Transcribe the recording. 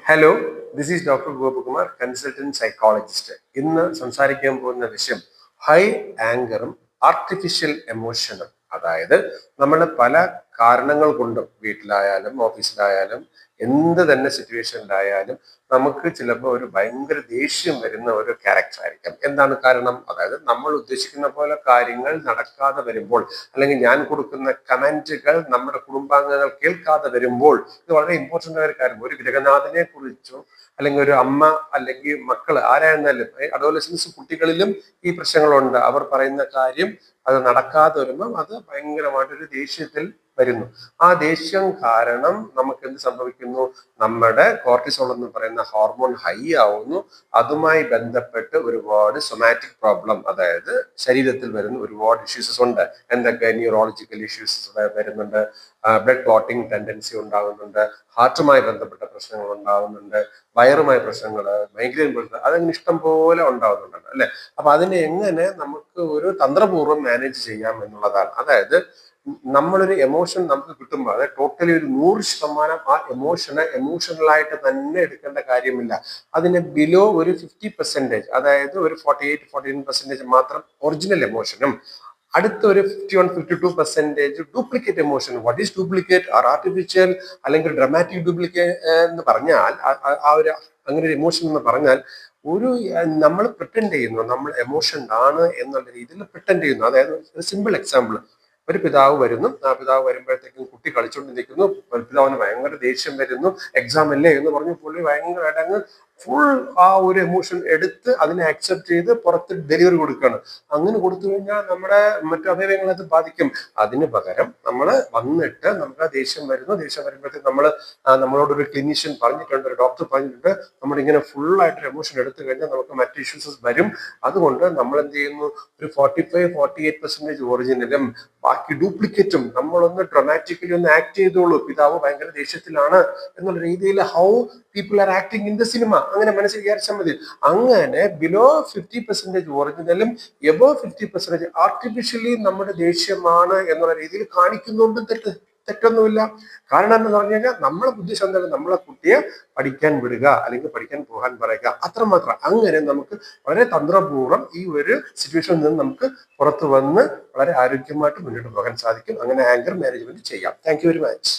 Hello, this is doctor Gopakumar, consultant psychologist. ഇന്ന് സംസാരിക്കാൻ പോകുന്ന വിഷയം ഹൈ ആങ്കറും ആർട്ടിഫിഷ്യൽ എമോഷനും. അതായത് നമ്മൾ പല കാരണങ്ങൾ കൊണ്ടും വീട്ടിലായാലും ഓഫീസിലായാലും എന്ത് തന്നെ സിറ്റുവേഷനിലായാലും നമുക്ക് ചിലപ്പോൾ ഒരു ഭയങ്കര ദേഷ്യം വരുന്ന ഒരു ക്യാരക്ടർ ആയിരിക്കാം. എന്താണ് കാരണം? അതായത് നമ്മൾ ഉദ്ദേശിക്കുന്ന പോലെ കാര്യങ്ങൾ നടക്കാതെ വരുമ്പോൾ, അല്ലെങ്കിൽ ഞാൻ കൊടുക്കുന്ന കമന്റുകൾ നമ്മുടെ കുടുംബാംഗങ്ങൾ കേൾക്കാതെ വരുമ്പോൾ, ഇത് വളരെ ഇമ്പോർട്ടന്റ് ആയ ഒരു കാര്യം. ഒരു ഗ്രഹനാഥനെ കുറിച്ചോ അല്ലെങ്കിൽ ഒരു അമ്മ അല്ലെങ്കിൽ മക്കൾ ആരായിരുന്നാലും അഡോലസൻസ് കുട്ടികളിലും ഈ പ്രശ്നങ്ങളുണ്ട്. അവർ പറയുന്ന കാര്യം അത് നടക്കാതെ വരുമ്പോൾ അത് ഭയങ്കരമായിട്ടൊരു ദേഷ്യത്തിൽ വരുന്നു. ആ ദേഷ്യം കാരണം നമുക്ക് എന്ത് സംഭവിക്കുന്നു? നമ്മുടെ കോർട്ടിസോൾ എന്ന് പറയുന്ന ഹോർമോൺ ഹൈ ആവുന്നു. അതുമായി ബന്ധപ്പെട്ട് ഒരുപാട് സൊമാറ്റിക് പ്രോബ്ലം, അതായത് ശരീരത്തിൽ വരുന്ന ഒരുപാട് ഇഷ്യൂസ് ഉണ്ട്. എന്തൊക്കെ? ന്യൂറോളജിക്കൽ ഇഷ്യൂസ് വരുന്നുണ്ട്, ബ്ലഡ് ക്ലോട്ടിംഗ് ടെൻഡൻസി ഉണ്ടാകുന്നുണ്ട്, ഹാർട്ടുമായി ബന്ധപ്പെട്ട പ്രശ്നങ്ങൾ ഉണ്ടാകുന്നുണ്ട്, വയറുമായ പ്രശ്നങ്ങൾ, മൈഗ്രെയിൻ പ്രശ്നം, അതങ്ങനെ ഇഷ്ടം പോലെ ഉണ്ടാകുന്നുണ്ട് അല്ലെ. അപ്പൊ അതിനെ എങ്ങനെ നമുക്ക് ഒരു തന്ത്രപൂർവ്വം മാനേജ് ചെയ്യാം എന്നുള്ളതാണ്. അതായത് നമ്മളൊരു എമോഷൻ നമുക്ക് കിട്ടുമ്പോൾ, അതായത് ടോട്ടലി ഒരു 100% ആ എമോഷനെ എമോഷണലായിട്ട് തന്നെ എടുക്കേണ്ട കാര്യമില്ല. അതിന് ബിലോ ഒരു 50%, അതായത് ഒരു 48-49% മാത്രം ഒറിജിനൽ എമോഷനും അടുത്ത ഒരു 51-52% duplicate emotion. What is duplicate or artificial അല്ലെങ്കിൽ ഡ്രമാറ്റിക് ഡ്യൂപ്ലിക്കേറ്റ് എന്ന് പറഞ്ഞാൽ, ആ ഒരു അങ്ങനെ ഒരു എമോഷൻ എന്ന് പറഞ്ഞാൽ ഒരു നമ്മൾ പ്രിറ്റൻഡ് ചെയ്യുന്നു, നമ്മൾ എമോഷൻ ആണ് എന്നുള്ള രീതിയിൽ പ്രിറ്റൻഡ് ചെയ്യുന്നു. അതായത് ഒരു സിമ്പിൾ എക്സാമ്പിൾ, ഒരു പിതാവ് വരുന്നു. ആ പിതാവ് വരുമ്പോഴത്തേക്കും കുട്ടി കളിച്ചുകൊണ്ട് നിൽക്കുന്നു. പിതാവിന് ഭയങ്കര ദേഷ്യം വരുന്നു. എക്സാം അല്ലേ എന്ന് പറഞ്ഞു പുള്ളി ഭയങ്കരമായിട്ട് അങ്ങ് ഫുൾ ആ ഒരു എമോഷൻ എടുത്ത് അതിനെ അക്സെപ്റ്റ് ചെയ്ത് പുറത്ത് ഡെലിവറി കൊടുക്കുകയാണ്. അങ്ങനെ കൊടുത്തു കഴിഞ്ഞാൽ നമ്മുടെ മറ്റു അവയവങ്ങളെ അത് ബാധിക്കും. അതിന് പകരം നമ്മൾ വന്നിട്ട് നമുക്ക് ആ ദേഷ്യം വരുമ്പോഴത്തേക്ക് നമ്മളോടൊരു ക്ലിനീഷ്യൻ പറഞ്ഞിട്ടുണ്ട്, ഒരു ഡോക്ടർ പറഞ്ഞിട്ടുണ്ട്, നമ്മളിങ്ങനെ ഫുൾ ആയിട്ട് എമോഷൻ എടുത്തു കഴിഞ്ഞാൽ നമുക്ക് മറ്റ് ഇഷ്യൂസസ് വരും. അതുകൊണ്ട് നമ്മൾ എന്ത് ചെയ്യുന്നു? ഒരു 45-48% ഒറിജിനലും ബാക്കി ഡ്യൂപ്ലിക്കേറ്റും നമ്മളൊന്ന് ഡ്രമാറ്റിക്കലി ഒന്ന് ആക്ട് ചെയ്തോളൂ. പിതാവ് ഭയങ്കര ദേഷ്യത്തിലാണ് എന്നുള്ള രീതിയിൽ how people are acting in the cinema അങ്ങനെ മനസ്സിൽ വിചാരിച്ചാൽ മതി. അങ്ങനെ ബിലോ 50% ഒറിജിനലും എബോവ് 50% ആർട്ടിഫിഷ്യലി നമ്മുടെ ദേഷ്യമാണ് എന്നുള്ള രീതിയിൽ കാണിക്കുന്നുണ്ടും തെറ്റൊന്നുമില്ല. കാരണം എന്ന് പറഞ്ഞു കഴിഞ്ഞാൽ നമ്മളെ ബുദ്ധിശം എന്താണ്? നമ്മളെ കുട്ടിയെ പഠിക്കാൻ വിടുക അല്ലെങ്കിൽ പഠിക്കാൻ പോകാൻ പറയുക, അത്രമാത്രം. അങ്ങനെ നമുക്ക് വളരെ തന്ത്രപൂർവ്വം ഈ ഒരു സിറ്റുവേഷനിൽ നിന്ന് നമുക്ക് പുറത്തു വന്ന് വളരെ ആരോഗ്യമായിട്ട് മുന്നോട്ട് പോകാൻ സാധിക്കും. അങ്ങനെ ആങ്കർ മാനേജ്മെന്റ് ചെയ്യാം. Thank you very much.